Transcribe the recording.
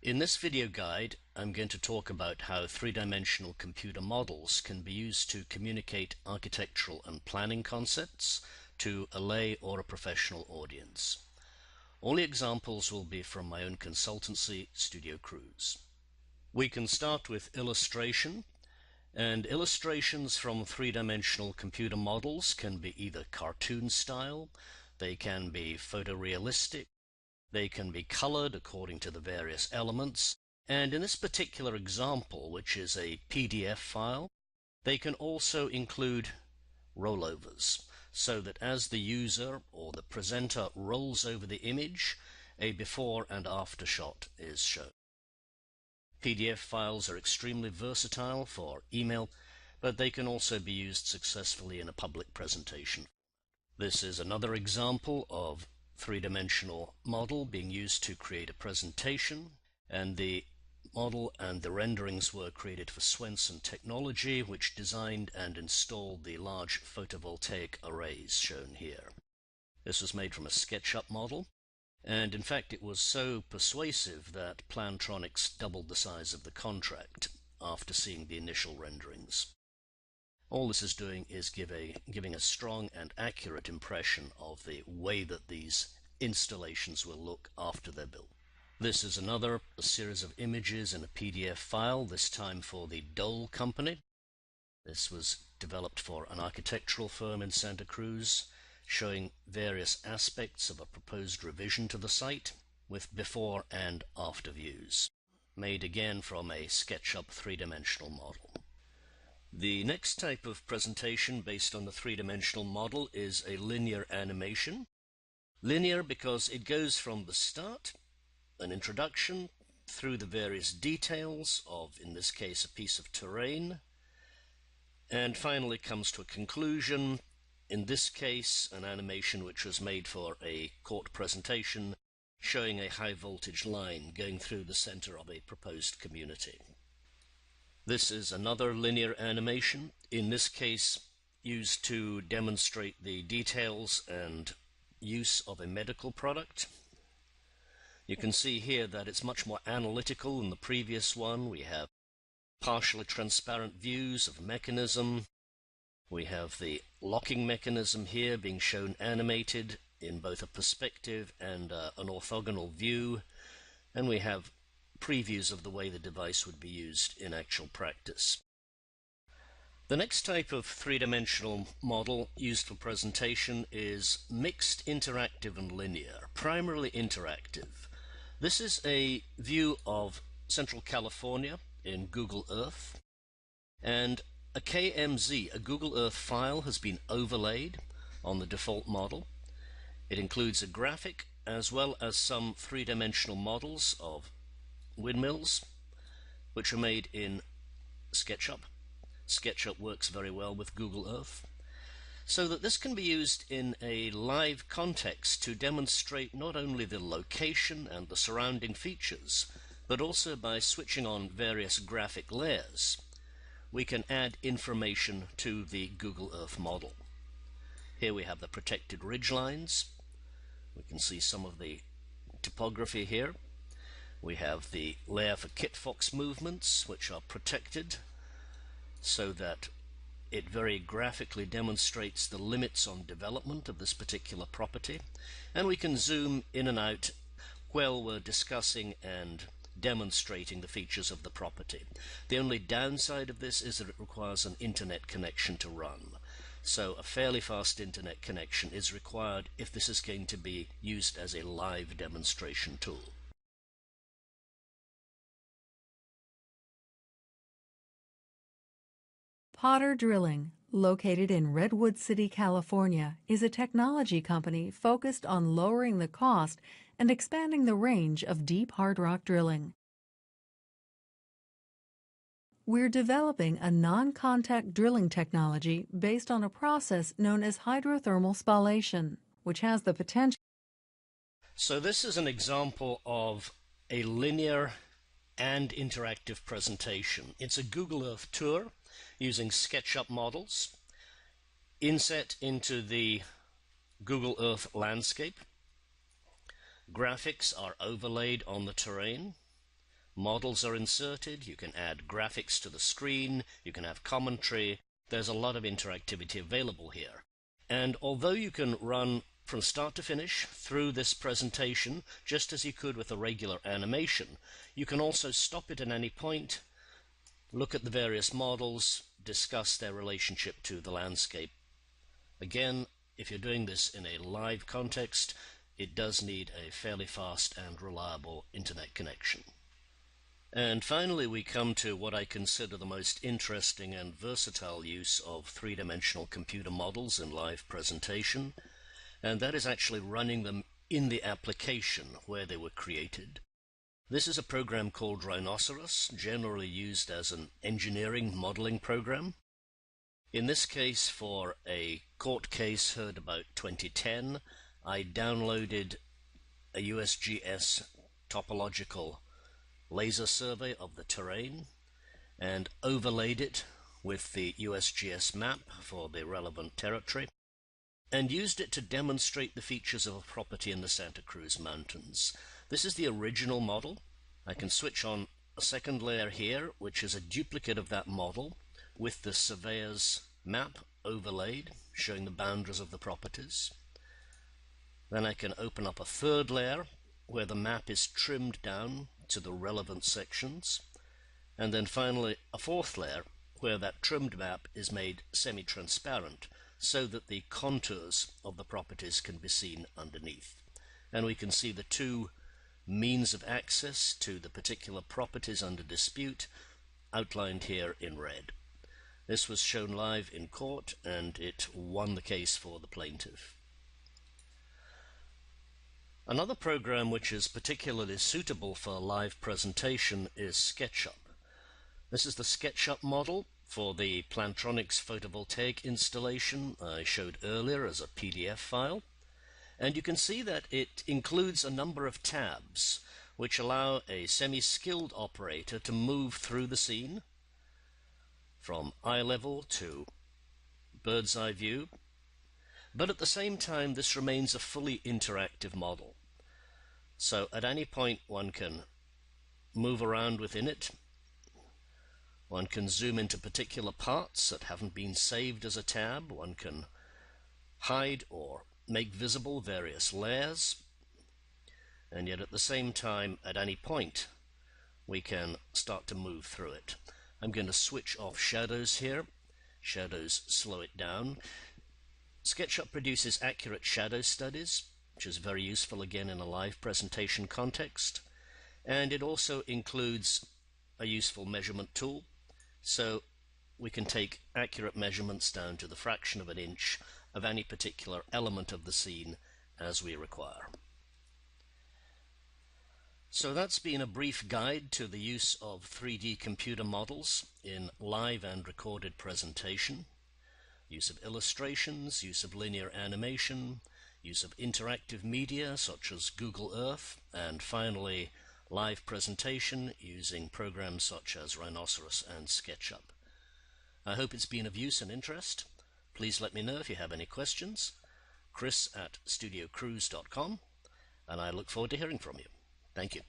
In this video guide, I'm going to talk about how three-dimensional computer models can be used to communicate architectural and planning concepts to a lay or a professional audience. All the examples will be from my own consultancy, Studio Cruise. We can start with illustration, and illustrations from three-dimensional computer models can be either cartoon style, they can be photorealistic, they can be colored according to the various elements, and in this particular example, which is a PDF file, they can also include rollovers, so that as the user or the presenter rolls over the image, a before and after shot is shown. PDF files are extremely versatile for email, but they can also be used successfully in a public presentation. This is another example of three-dimensional model being used to create a presentation, and the model and the renderings were created for Swenson Technology, which designed and installed the large photovoltaic arrays shown here. This was made from a Sketchup model, and in fact it was so persuasive that Plantronics doubled the size of the contract after seeing the initial renderings. All this is doing is giving a strong and accurate impression of the way that these installations will look after they're built. This is a series of images in a PDF file, this time for the Dole Company. This was developed for an architectural firm in Santa Cruz, showing various aspects of a proposed revision to the site with before and after views, made again from a SketchUp three-dimensional model. The next type of presentation based on the three-dimensional model is a linear animation. Linear because it goes from the start, an introduction, through the various details of, in this case, a piece of terrain, and finally comes to a conclusion, in this case an animation which was made for a court presentation showing a high voltage line going through the center of a proposed community. This is another linear animation, in this case used to demonstrate the details and use of a medical product. You can see here that it's much more analytical than the previous one. We have partially transparent views of mechanism. We have the locking mechanism here being shown animated in both a perspective and an orthogonal view, and we have previews of the way the device would be used in actual practice. The next type of three-dimensional model used for presentation is mixed interactive and linear, primarily interactive. This is a view of Central California in Google Earth, and a KMZ, a Google Earth file, has been overlaid on the default model. It includes a graphic as well as some three-dimensional models of windmills, which are made in SketchUp. SketchUp works very well with Google Earth, so that this can be used in a live context to demonstrate not only the location and the surrounding features, but also by switching on various graphic layers, we can add information to the Google Earth model. Here we have the protected ridge lines. We can see some of the topography here. We have the layer for Kitfox movements, which are protected so that it very graphically demonstrates the limits on development of this particular property. And we can zoom in and out while we're discussing and demonstrating the features of the property. The only downside of this is that it requires an internet connection to run. So a fairly fast internet connection is required if this is going to be used as a live demonstration tool. Potter Drilling, located in Redwood City, California, is a technology company focused on lowering the cost and expanding the range of deep hard rock drilling. We're developing a non-contact drilling technology based on a process known as hydrothermal spallation, which has the potential. So this is an example of a linear and interactive presentation. It's a Google Earth tour using SketchUp models inset into the Google Earth landscape. Graphics are overlaid on the terrain. Models are inserted, you can add graphics to the screen, you can have commentary. There's a lot of interactivity available here. And although you can run from start to finish through this presentation, just as you could with a regular animation, you can also stop it at any point, look at the various models, discuss their relationship to the landscape. Again, if you're doing this in a live context, it does need a fairly fast and reliable internet connection. And finally, we come to what I consider the most interesting and versatile use of three-dimensional computer models in live presentation, and that is actually running them in the application where they were created. This is a program called Rhinoceros, generally used as an engineering modeling program. In this case, for a court case heard about 2010, I downloaded a USGS topological laser survey of the terrain and overlaid it with the USGS map for the relevant territory and used it to demonstrate the features of a property in the Santa Cruz Mountains. This is the original model. I can switch on a second layer here, which is a duplicate of that model with the surveyor's map overlaid, showing the boundaries of the properties. Then I can open up a third layer where the map is trimmed down to the relevant sections, and then finally a fourth layer where that trimmed map is made semi-transparent so that the contours of the properties can be seen underneath. And we can see the two means of access to the particular properties under dispute outlined here in red. This was shown live in court and it won the case for the plaintiff. Another program which is particularly suitable for live presentation is Sketchup. This is the Sketchup model for the Plantronics photovoltaic installation I showed earlier as a PDF file. And you can see that it includes a number of tabs which allow a semi-skilled operator to move through the scene from eye level to bird's eye view. But at the same time, this remains a fully interactive model. So at any point one can move around within it. One can zoom into particular parts that haven't been saved as a tab. One can hide or make visible various layers. And yet at the same time, at any point, we can start to move through it. I'm going to switch off shadows here. Shadows slow it down. Sketchup produces accurate shadow studies, which is very useful again in a live presentation context. And it also includes a useful measurement tool, so we can take accurate measurements down to the fraction of an inch of any particular element of the scene as we require. So that's been a brief guide to the use of 3D computer models in live and recorded presentation. Use of illustrations, use of linear animation, use of interactive media such as Google Earth, and finally live presentation using programs such as Rhinoceros and Sketchup. I hope it's been of use and interest. Please let me know if you have any questions. Chris@studiocruise.com, and I look forward to hearing from you. Thank you.